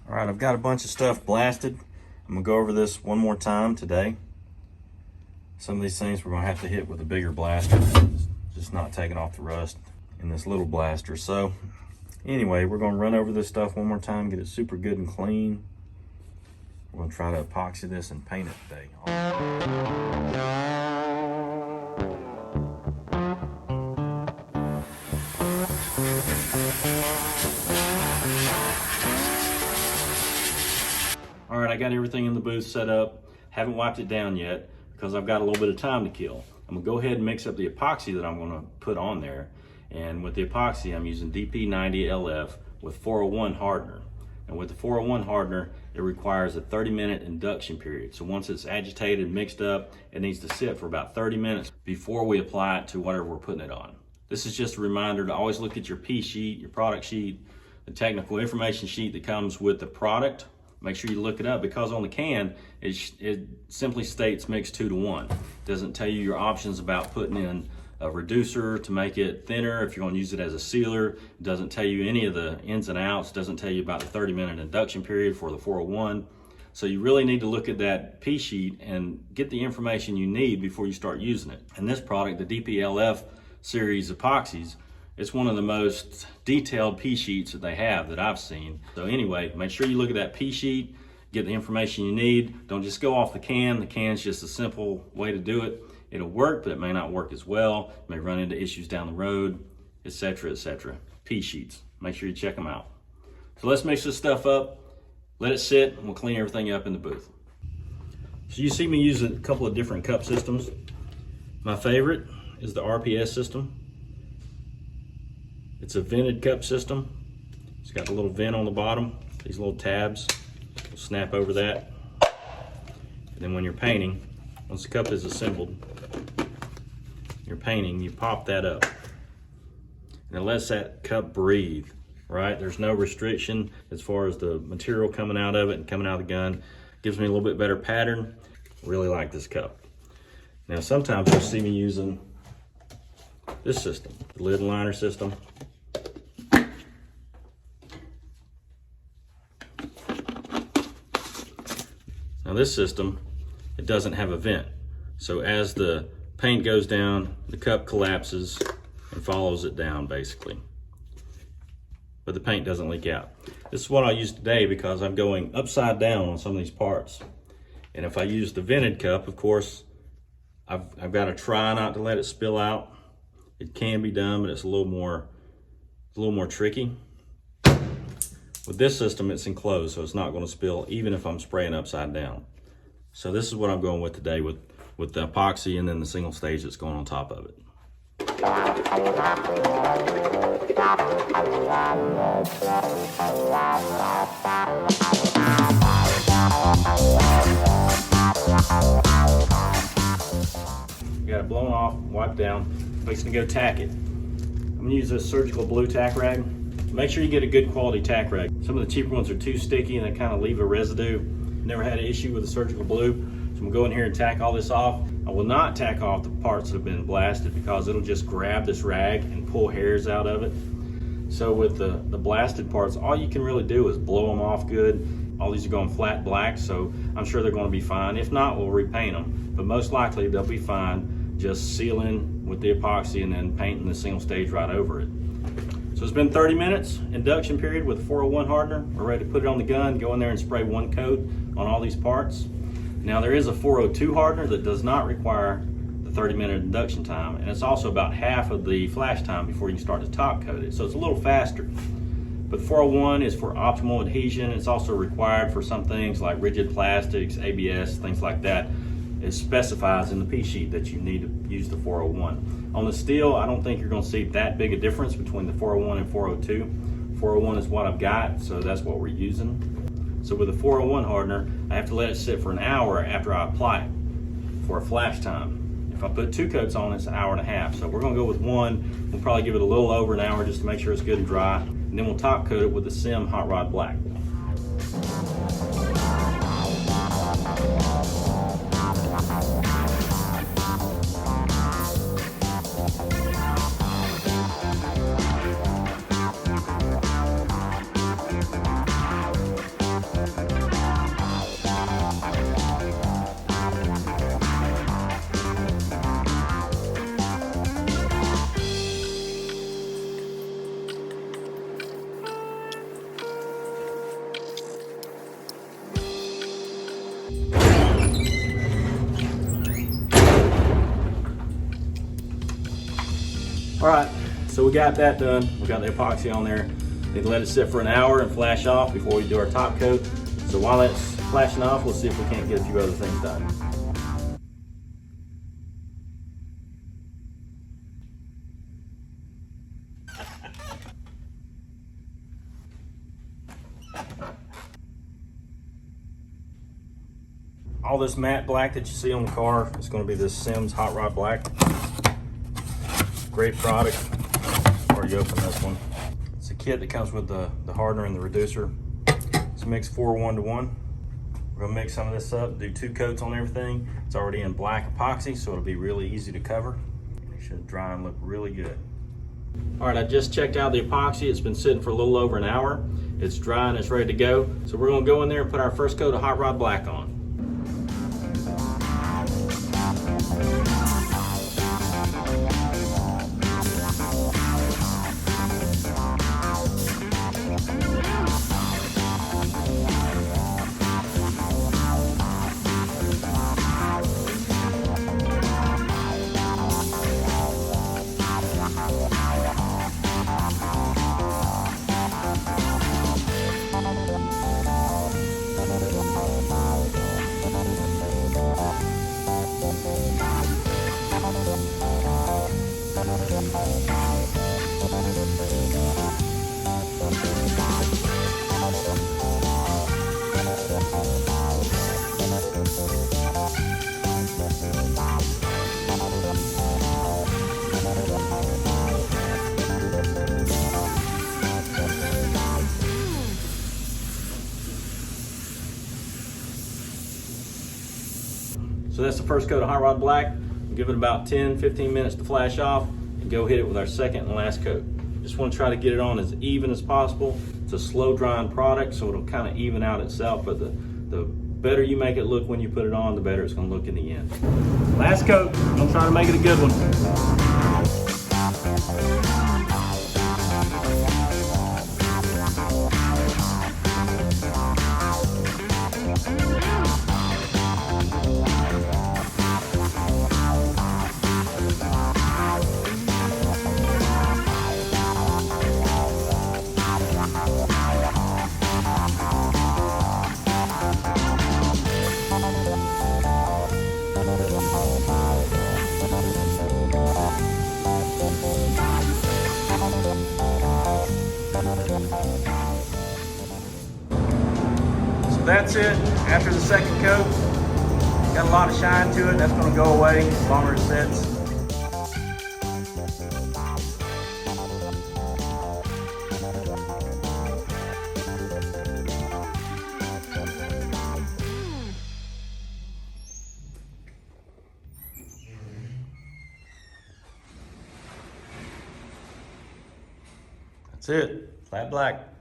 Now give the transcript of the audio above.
All right, I've got a bunch of stuff blasted. I'm gonna go over this one more time today. Some of these things we're gonna have to hit with a bigger blaster, just not taking off the rust in this little blaster. So anyway, we're gonna run over this stuff one more time, get it super good and clean. We're gonna try to epoxy this and paint it today. All right, I got everything in the booth set up. Haven't wiped it down yet because I've got a little bit of time to kill. I'm gonna go ahead and mix up the epoxy that I'm gonna put on there. And with the epoxy, I'm using DP90LF with 401 hardener. And with the 401 hardener, it requires a 30-minute induction period. So once it's agitated, mixed up, it needs to sit for about 30 minutes before we apply it to whatever we're putting it on. This is just a reminder to always look at your P sheet, your product sheet, the technical information sheet that comes with the product. Make sure you look it up because on the can, it simply states mix 2-to-1. It doesn't tell you your options about putting in a reducer to make it thinner if you're gonna use it as a sealer. It doesn't tell you any of the ins and outs. It doesn't tell you about the 30-minute induction period for the 401. So you really need to look at that P sheet and get the information you need before you start using it. And this product, the DP-LF series epoxies, it's one of the most detailed P sheets that they have that I've seen. So anyway, make sure you look at that P sheet, get the information you need. Don't just go off the can. The can's just a simple way to do it. It'll work, but it may not work as well. You may run into issues down the road, etc., etc. P sheets, make sure you check them out. So let's mix this stuff up, let it sit, and we'll clean everything up in the booth. So you see me use a couple of different cup systems. My favorite is the RPS system. It's a vented cup system. It's got a little vent on the bottom, these little tabs. We'll snap over that. And then when you're painting, once the cup is assembled, you're painting, you pop that up. And it lets that cup breathe, right? There's no restriction as far as the material coming out of it and coming out of the gun. Gives me a little bit better pattern. Really like this cup. Now sometimes you'll see me using this system, the lid liner system. Now this system, it doesn't have a vent. So as the paint goes down, the cup collapses and follows it down basically. But the paint doesn't leak out. This is what I'll use today because I'm going upside down on some of these parts. And if I use the vented cup, of course, I've got to try not to let it spill out. It can be done, but it's a little more tricky. With this system, it's enclosed, so it's not going to spill even if I'm spraying upside down. So this is what I'm going with today with the epoxy and then the single stage that's going on top of it. Got it blown off, wiped down. Fixing to go tack it. I'm gonna use this surgical blue tack rag. Make sure you get a good quality tack rag. Some of the cheaper ones are too sticky and they kind of leave a residue. Never had an issue with the surgical blue. So I'm gonna go in here and tack all this off. I will not tack off the parts that have been blasted because it'll just grab this rag and pull hairs out of it. So with the blasted parts, all you can really do is blow them off good. All these are going flat black, so I'm sure they're gonna be fine. If not, we'll repaint them. But most likely they'll be fine, just sealing with the epoxy and then painting the single stage right over it. So it's been 30 minutes, induction period with 401 hardener. We're ready to put it on the gun, go in there and spray one coat on all these parts. Now there is a 402 hardener that does not require the 30-minute induction time, and it's also about half of the flash time before you can start to top coat it. So it's a little faster. But the 401 is for optimal adhesion. It's also required for some things like rigid plastics, ABS, things like that. It specifies in the P sheet that you need to use the 401. On the steel, I don't think you're gonna see that big a difference between the 401 and 402. 401 is what I've got, so that's what we're using. So with the 401 hardener, I have to let it sit for an hour after I apply it for a flash time. If I put two coats on, it's an hour and a half. So we're gonna go with one. We'll probably give it a little over an hour just to make sure it's good and dry. And then we'll top coat it with the SEM Hot Rod Black. All right, so we got that done. We got the epoxy on there. Need to let it sit for an hour and flash off before we do our top coat. So while that's flashing off, we'll see if we can't get a few other things done. All this matte black that you see on the car is going to be this SEM Hot Rod Black. Great product. Already opened this one. It's a kit that comes with the hardener and the reducer. It's mixed 4 1-to-1. We're going to mix some of this up, do 2 coats on everything. It's already in black epoxy, so it'll be really easy to cover. It should dry and look really good. All right, I just checked out the epoxy. It's been sitting for a little over an hour. It's dry and it's ready to go. So we're going to go in there and put our first coat of Hot Rod Black on. So that's the first coat of Hot Rod Black. We'll give it about 10-15 minutes to flash off and go hit it with our second and last coat. Just want to try to get it on as even as possible. It's a slow drying product, so it'll kind of even out itself, but the better you make it look when you put it on, the better it's going to look in the end. Last coat, I'm going to try to make it a good one. So that's it. After the second coat, got a lot of shine to it. That's going to go away the longer it sits. That's it. Flat black.